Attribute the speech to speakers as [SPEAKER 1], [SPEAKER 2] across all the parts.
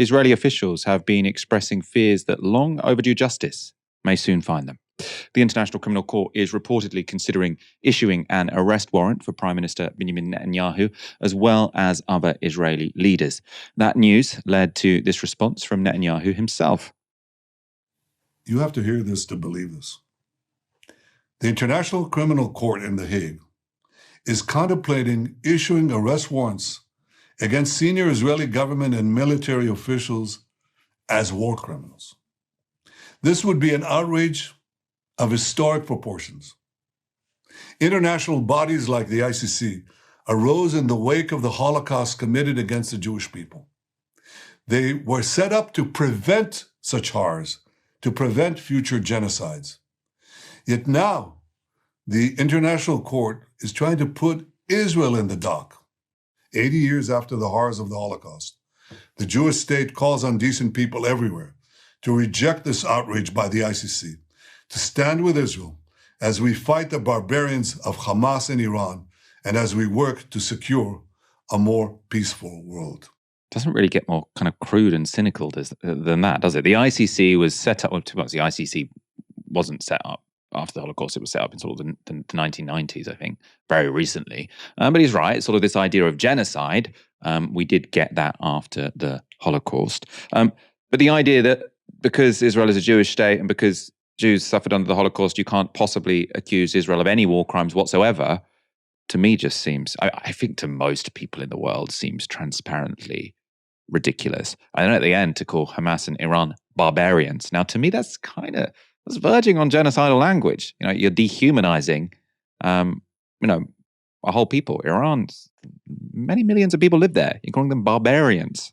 [SPEAKER 1] Israeli officials have been expressing fears that long overdue justice may soon find them. The International Criminal Court is reportedly considering issuing an arrest warrant for Prime Minister Benjamin Netanyahu, as well as other Israeli leaders. That news led to this response from Netanyahu himself.
[SPEAKER 2] You have to hear this to believe this. The International Criminal Court in The Hague is contemplating issuing arrest warrants against senior Israeli government and military officials as war criminals. This would be an outrage of historic proportions. International bodies like the ICC arose in the wake of the Holocaust committed against the Jewish people. They were set up to prevent such horrors, to prevent future genocides. Yet now, the International Court is trying to put Israel in the dock. 80 years after the horrors of the Holocaust, the Jewish state calls on decent people everywhere to reject this outrage by the ICC, to stand with Israel as we fight the barbarians of Hamas in Iran and as we work to secure a more peaceful world.
[SPEAKER 1] Doesn't really get more kind of crude and cynical than that, does it? The ICC was set up, well, the ICC wasn't set up after the Holocaust. It was set up in sort of the 1990s, I think, very recently. But he's right, sort of this idea of genocide, we did get that after the Holocaust. But the idea that because Israel is a Jewish state and because Jews suffered under the Holocaust, you can't possibly accuse Israel of any war crimes whatsoever, to me just seems, I think to most people in the world, seems transparently ridiculous. I know at the end to call Hamas and Iran barbarians. Now, to me, that's verging on genocidal language. You know, you're dehumanizing, a whole people. Iran, many millions of people live there. You're calling them barbarians.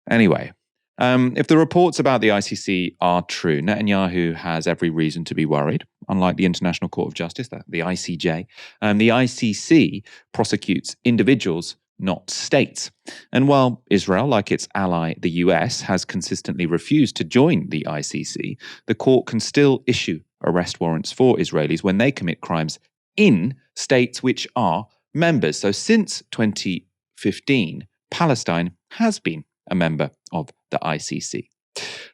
[SPEAKER 1] Anyway, if the reports about the ICC are true, Netanyahu has every reason to be worried. Unlike the International Court of Justice, the ICJ, the ICC prosecutes individuals, not states. And while Israel, like its ally the US, has consistently refused to join the ICC, the court can still issue arrest warrants for Israelis when they commit crimes in states which are members. So since 2015, Palestine has been a member of the ICC.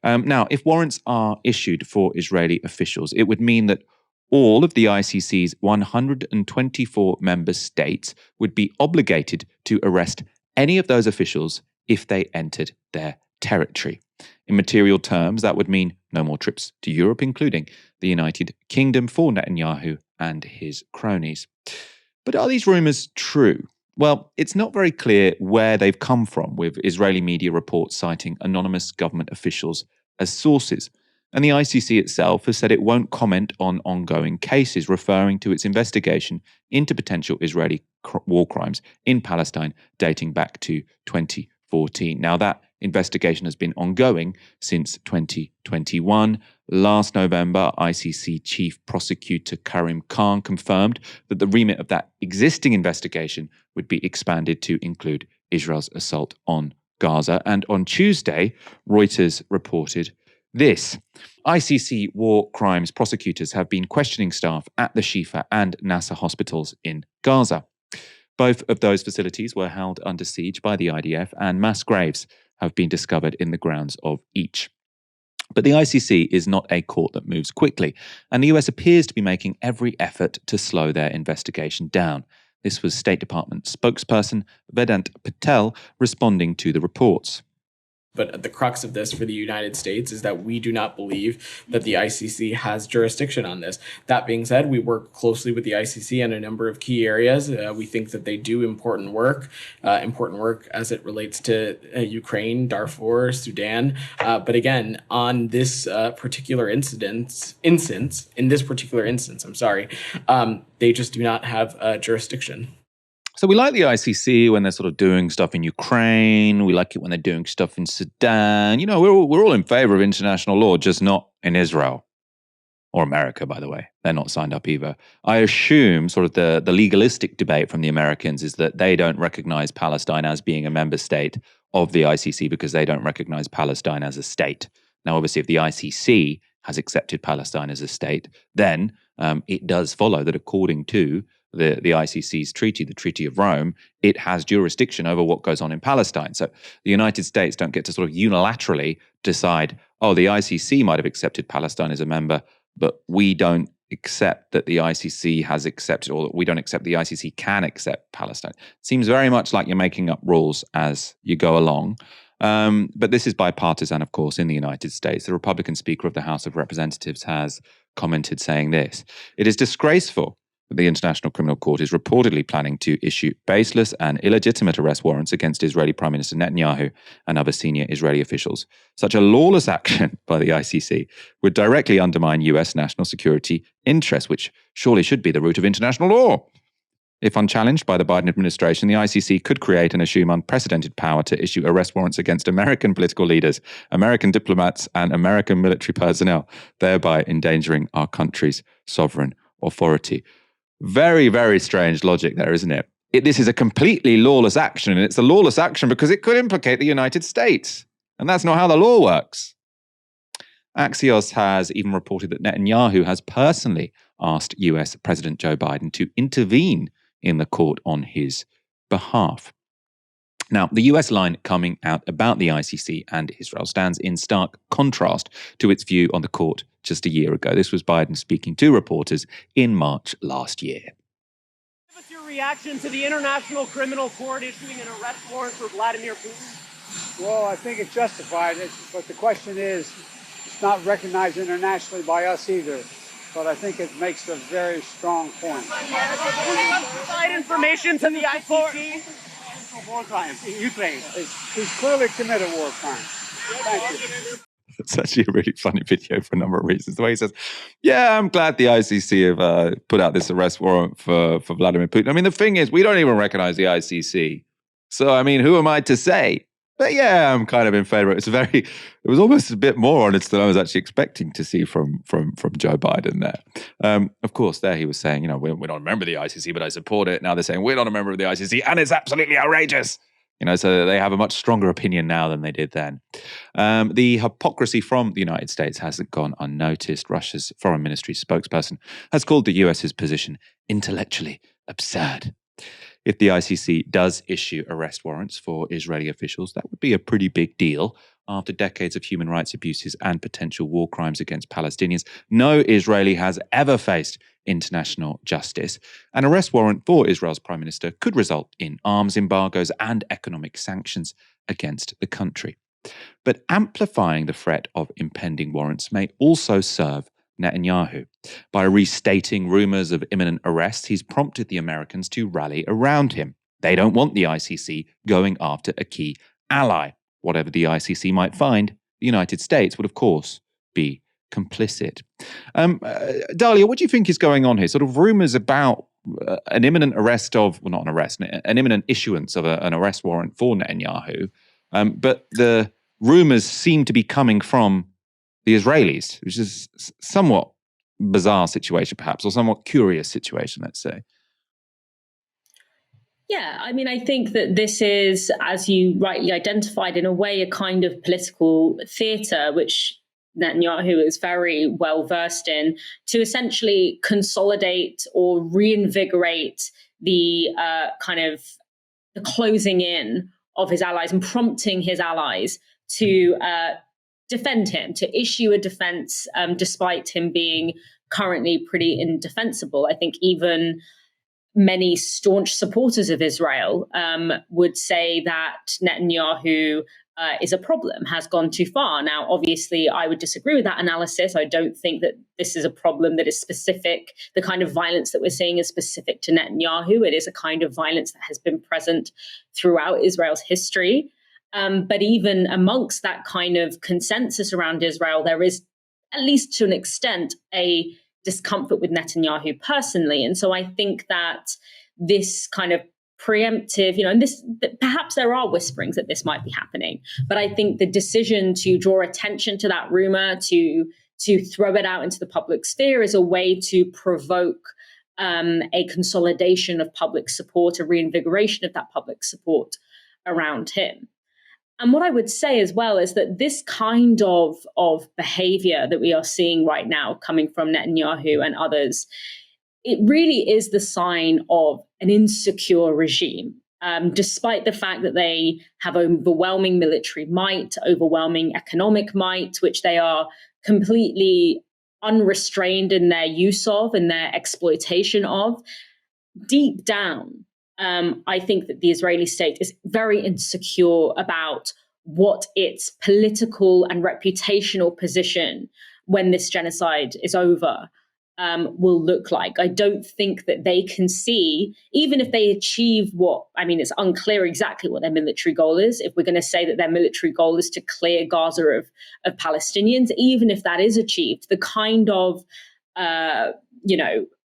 [SPEAKER 1] Now, if warrants are issued for Israeli officials, it would mean that all of the ICC's 124 member states would be obligated to arrest any of those officials if they entered their territory. In material terms, that would mean no more trips to Europe, including the United Kingdom, for Netanyahu and his cronies. But are these rumors true? Well, it's not very clear where they've come from, with Israeli media reports citing anonymous government officials as sources. And the ICC itself has said it won't comment on ongoing cases, referring to its investigation into potential Israeli war crimes in Palestine dating back to 2014. Now, that investigation has been ongoing since 2021. Last November, ICC Chief Prosecutor Karim Khan confirmed that the remit of that existing investigation would be expanded to include Israel's assault on Gaza. And on Tuesday, Reuters reported this: ICC war crimes prosecutors have been questioning staff at the Shifa and Nasser hospitals in Gaza. Both of those facilities were held under siege by the IDF, and mass graves have been discovered in the grounds of each. But the ICC is not a court that moves quickly, and the US appears to be making every effort to slow their investigation down. This was State Department spokesperson Vedant Patel responding to the reports.
[SPEAKER 3] But the crux of this for the United States is that we do not believe that the ICC has jurisdiction on this. That being said, we work closely with the ICC in a number of key areas. We think that they do important work as it relates to Ukraine, Darfur, Sudan. But again, on this particular instance, they just do not have jurisdiction.
[SPEAKER 1] So we like the ICC when they're sort of doing stuff in Ukraine. We like it when they're doing stuff in Sudan. You know, we're all in favor of international law, just not in Israel or America, by the way. They're not signed up either. I assume sort of the legalistic debate from the Americans is that they don't recognize Palestine as being a member state of the ICC because they don't recognize Palestine as a state. Now, obviously, if the ICC has accepted Palestine as a state, then it does follow that according to the ICC's treaty, the Treaty of Rome, it has jurisdiction over what goes on in Palestine. So the United States don't get to sort of unilaterally decide, oh, the ICC might have accepted Palestine as a member, but we don't accept that the ICC has accepted, or we don't accept the ICC can accept Palestine. It seems very much like you're making up rules as you go along. But this is bipartisan, of course, in the United States. The Republican Speaker of the House of Representatives has commented saying this: "It is disgraceful that the International Criminal Court is reportedly planning to issue baseless and illegitimate arrest warrants against Israeli Prime Minister Netanyahu and other senior Israeli officials. Such a lawless action by the ICC would directly undermine US national security interests, which surely should be the root of international law. If unchallenged by the Biden administration, the ICC could create and assume unprecedented power to issue arrest warrants against American political leaders, American diplomats, and American military personnel, thereby endangering our country's sovereign authority." Very, very strange logic there, isn't it? This is a completely lawless action, and it's a lawless action because it could implicate the United States. And that's not how the law works. Axios has even reported that Netanyahu has personally asked US President Joe Biden to intervene in the court on his behalf. Now, the US line coming out about the ICC and Israel stands in stark contrast to its view on the court just a year ago. This was Biden speaking to reporters in March last year.
[SPEAKER 4] Give us your reaction to the International Criminal Court issuing an arrest warrant for Vladimir Putin.
[SPEAKER 5] Well, I think it's justified, but the question is, it's not recognized internationally by us either. But I think it makes a very strong point.
[SPEAKER 4] Provide information to the ICC.
[SPEAKER 5] War crimes in Ukraine. He's clearly committed war crimes. Thank you.
[SPEAKER 1] It's actually a really funny video for a number of reasons. The way he says, yeah, I'm glad the ICC have put out this arrest warrant for Vladimir Putin. I mean, the thing is, we don't even recognize the ICC. So, I mean, who am I to say? But yeah, I'm kind of in favor. It was almost a bit more honest than I was actually expecting to see from Joe Biden there. Of course, there he was saying, we don't remember the ICC, but I support it. Now they're saying we're not a member of the ICC, and it's absolutely outrageous. So they have a much stronger opinion now than they did then. The hypocrisy from the United States hasn't gone unnoticed. Russia's foreign ministry spokesperson has called the US's position intellectually absurd. If the ICC does issue arrest warrants for Israeli officials, that would be a pretty big deal. After decades of human rights abuses and potential war crimes against Palestinians, no Israeli has ever faced international justice. An arrest warrant for Israel's prime minister could result in arms embargoes and economic sanctions against the country. But amplifying the threat of impending warrants may also serve Netanyahu. By restating rumors of imminent arrests, he's prompted the Americans to rally around him. They don't want the ICC going after a key ally. Whatever the ICC might find, the United States would, of course, be complicit. Dalia, what do you think is going on here? Sort of rumors about an imminent arrest not an arrest, an imminent issuance of an arrest warrant for Netanyahu. But the rumors seem to be coming from the Israelis, which is somewhat bizarre situation, perhaps, or somewhat curious situation, let's say.
[SPEAKER 6] Yeah, I mean, I think that this is, as you rightly identified, in a way, a kind of political theatre, which Netanyahu is very well versed in, to essentially consolidate or reinvigorate the kind of the closing in of his allies and prompting his allies to defend him, to issue a defense, despite him being currently pretty indefensible. I think even many staunch supporters of Israel would say that Netanyahu is a problem, has gone too far. Now, obviously, I would disagree with that analysis. I don't think that this is a problem that is specific. The kind of violence that we're seeing is specific to Netanyahu. It is a kind of violence that has been present throughout Israel's history. But even amongst that kind of consensus around Israel, there is, at least to an extent, a discomfort with Netanyahu personally. And so I think that this kind of preemptive, and this, perhaps there are whisperings that this might be happening, but I think the decision to draw attention to that rumor, to throw it out into the public sphere, is a way to provoke a consolidation of public support, a reinvigoration of that public support around him. And what I would say as well is that this kind of behavior that we are seeing right now coming from Netanyahu and others it really is the sign of an insecure regime. Despite the fact that they have overwhelming military might, overwhelming economic might, which they are completely unrestrained in their use of and their exploitation of, deep down, I think that the Israeli state is very insecure about what its political and reputational position when this genocide is over will look like. I don't think that they can see, even if they achieve it's unclear exactly what their military goal is. If we're going to say that their military goal is to clear Gaza of Palestinians, even if that is achieved, the kind of,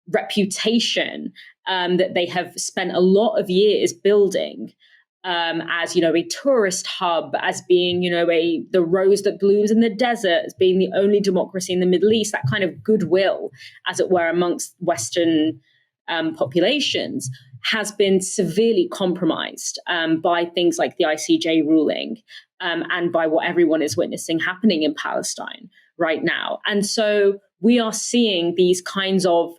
[SPEAKER 6] reputation that they have spent a lot of years building as a tourist hub, as being the rose that blooms in the desert, as being the only democracy in the Middle East, that kind of goodwill, as it were, amongst Western populations, has been severely compromised by things like the ICJ ruling and by what everyone is witnessing happening in Palestine right now. And so we are seeing these kinds of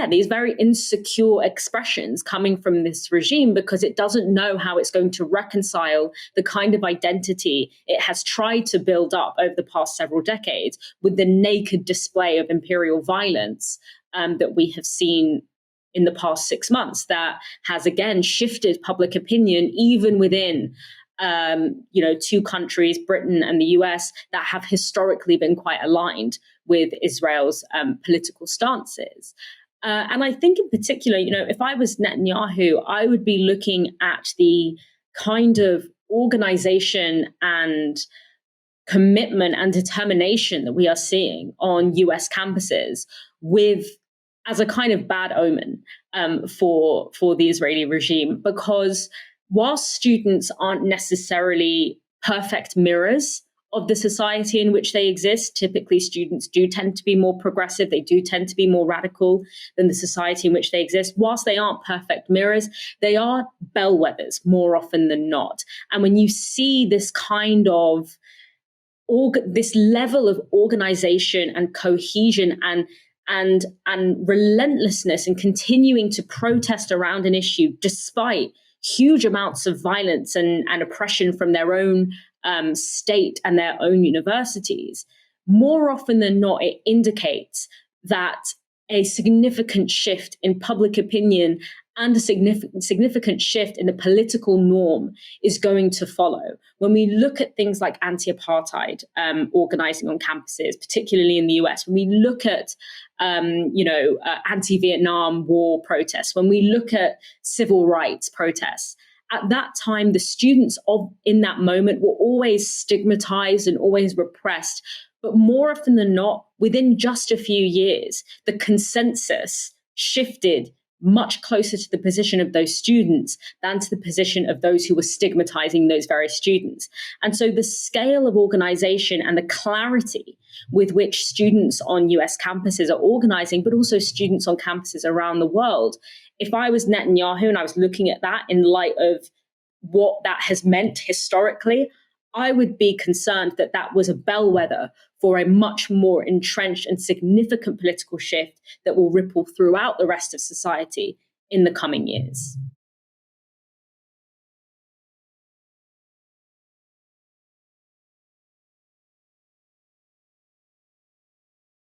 [SPEAKER 6] these very insecure expressions coming from this regime because it doesn't know how it's going to reconcile the kind of identity it has tried to build up over the past several decades with the naked display of imperial violence that we have seen in the past 6 months that has again shifted public opinion even within two countries, Britain and the US, that have historically been quite aligned with Israel's political stances. And I think in particular, if I was Netanyahu, I would be looking at the kind of organization and commitment and determination that we are seeing on US campuses as a kind of bad omen for the Israeli regime, because whilst students aren't necessarily perfect mirrors of the society in which they exist, typically students do tend to be more progressive, they do tend to be more radical than the society in which they exist. Whilst they aren't perfect mirrors, they are bellwethers more often than not. And when you see this kind of this level of organization and cohesion and relentlessness in continuing to protest around an issue despite huge amounts of violence and oppression from their own state and their own universities, more often than not, it indicates that a significant shift in public opinion and a significant shift in the political norm is going to follow. When we look at things like anti-apartheid organizing on campuses, particularly in the US, when we look at anti-Vietnam War protests, when we look at civil rights protests, at that time, the students in that moment were always stigmatized and always repressed. But more often than not, within just a few years, the consensus shifted much closer to the position of those students than to the position of those who were stigmatizing those very students. And so the scale of organization and the clarity with which students on US campuses are organizing, but also students on campuses around the world, if I was Netanyahu and I was looking at that in light of what that has meant historically, I would be concerned that that was a bellwether for a much more entrenched and significant political shift that will ripple throughout the rest of society in the coming years.